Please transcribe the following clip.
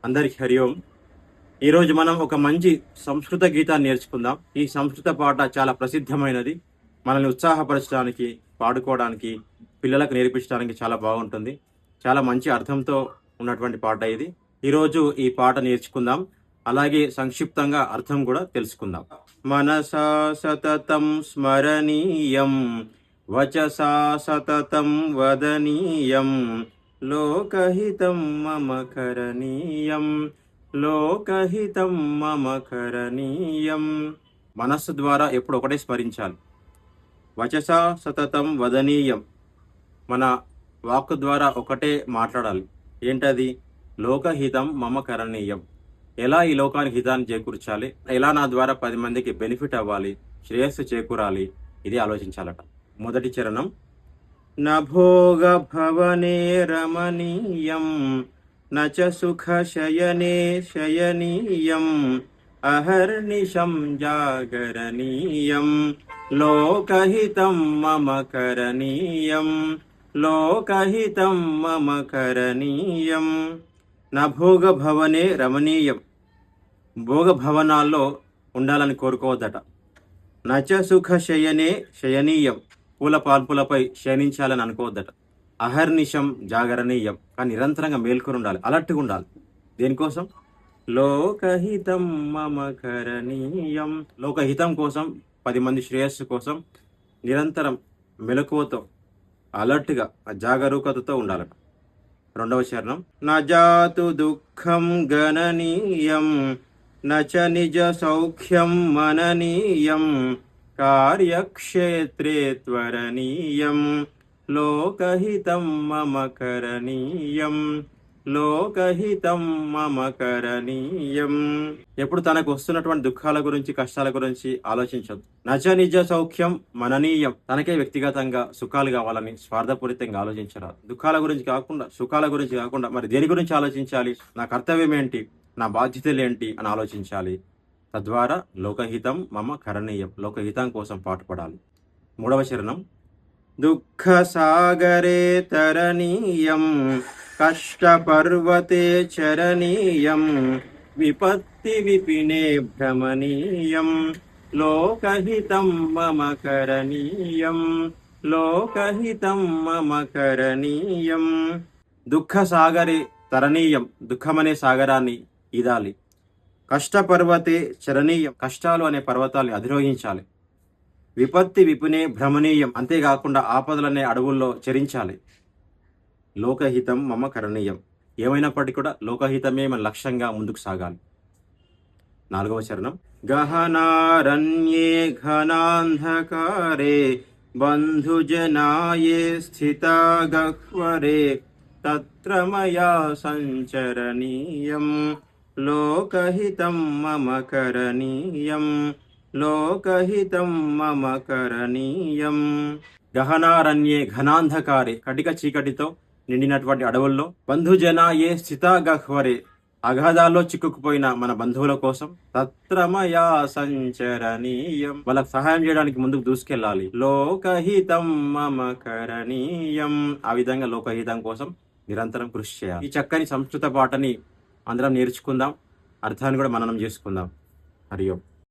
అందరికి హరి ఓం. ఈరోజు మనం ఒక మంచి సంస్కృత గీతాన్ని నేర్చుకుందాం. ఈ సంస్కృత పాట చాలా ప్రసిద్ధమైనది. మనల్ని ఉత్సాహపరచడానికి, పాడుకోవడానికి, పిల్లలకు నేర్పించడానికి చాలా బాగుంటుంది. చాలా మంచి అర్థంతో ఉన్నటువంటి పాట ఇది. ఈరోజు ఈ పాట నేర్చుకుందాం. అలాగే సంక్షిప్తంగా అర్థం కూడా తెలుసుకుందాం. మనసా సతతం స్మరణీయం, వచసా సతతం వదనీయం, లోకహితం మమ కరణీయం, లోకహితం మమ కరణీయం. మనస్సు ద్వారా ఎప్పుడు ఒకటే స్మరించాలి. వచసా సతతం వదనీయం, మన వాక్కు ద్వారా ఒకటే మాట్లాడాలి. ఏంటది? లోకహితం మమ కరణీయం, ఎలా ఈ లోకానికి హితాన్ని చేకూర్చాలి, ఎలా నా ద్వారా 10 మందికి బెనిఫిట్ అవ్వాలి, శ్రేయస్సు చేకూరాలి, ఇది ఆలోచించాలట. మొదటి చరణం. నభోగ భవనే రమణీయం, నచ సుఖ శయనే శయనీయం, అహర్నిశం జాగరణీయం, లోకహితం మమ కరణీయం, లోకహితం మమ కరణీయం. నభోగ భవనే రమణీయం, భోగ భవనాల్లో ఉండాలని కోరుకోవద్దట. నచ సుఖ శయనే శయనీయం, పూల పాల్పులపై శయనించాలని అనుకోవద్దట. అహర్నిశం జాగరణీయం, కానీ నిరంతరంగా మేల్కొని ఉండాలి, అలర్ట్గా ఉండాలి. దేనికోసం? లోకహితం మమ కరణీయం, లోకహితం కోసం, 10 మంది శ్రేయస్సు కోసం నిరంతరం మెలకువతో, అలర్ట్గా, జాగరూకతతో ఉండాలట. రెండవ చరణం. నజాతు దుఃఖం గణనీయం, నచ నిజ సౌఖ్యం మననీయం, కార్యక్షేత్రే త్వరణీయం, లోకహితం మమ కరణీయం, లోకహితం మమ కరణీయం. ఎప్పుడు తనకు వస్తున్నటువంటి దుఃఖాల గురించి, కష్టాల గురించి ఆలోచించదు. నచ నిజ సౌఖ్యం మననీయం, తనకే వ్యక్తిగతంగా సుఖాలు కావాలని స్వార్థపూరితంగా ఆలోచించరాదు. దుఃఖాల గురించి కాకుండా, సుఖాల గురించి కాకుండా, మరి దేని గురించి ఆలోచించాలి? నా కర్తవ్యం ఏంటి, నా బాధ్యతలు ఏంటి అని ఆలోచించాలి. తద్వారా లోకహితం మమ కరణీయం, లోకహితం కోసం పాటుపడాలి. మూడవ చరణం. దుఃఖ సాగరే తరణీయం, కష్ట పర్వతే చరణీయం, విపత్తి విపినే భ్రమణీయం, లోకహితం మమ కరణీయం, లోకహితం మమ కరణీయం. దుఃఖ సాగరే తరణీయం, దుఃఖమనే సాగరాన్ని ఈదాలి. కష్టపర్వతే చరణీయం, కష్టాలు అనే పర్వతాన్ని అధిరోహించాలి. విపత్తి విపునే భ్రమణీయం, అంతేకాకుండా ఆపదలనే అడవుల్లో చరించాలి. లోకహితం మమ కరణీయం, ఏమైనప్పటికీ కూడా లోకహితమే మన లక్ష్యంగా ముందుకు సాగాలి. నాలుగవ చరణం. గహనారణ్యే ఘనాంధకారే, బంధుజనాయే స్థితా గహ్వరే, తత్ర మయా సంచరణీయం, లోకహితం మమ కరణీయం, లోకహితం మమ కరణీయం. గహనారణ్యే ఘనాంధకారే, కటిక చీకటితో నిండినటువంటి అడవుల్లో, బంధుజనాయే స్థితా గహ్వరే, అగాధాల్లో చిక్కుకుపోయిన మన బంధువుల కోసం, తత్ర మయా సంచరణీయం, వాళ్ళకు సహాయం చేయడానికి ముందుకు దూసుకెళ్ళాలి. లోకహితం మమ కరణీయం, ఆ విధంగా లోకహితం కోసం నిరంతరం కృషి చేయాలి. ఈ చక్కని సంస్కృత పాటని అందరం నేర్చుకుందాం, అర్థాన్ని కూడా మననం చేసుకుందాం. హరి ఓం.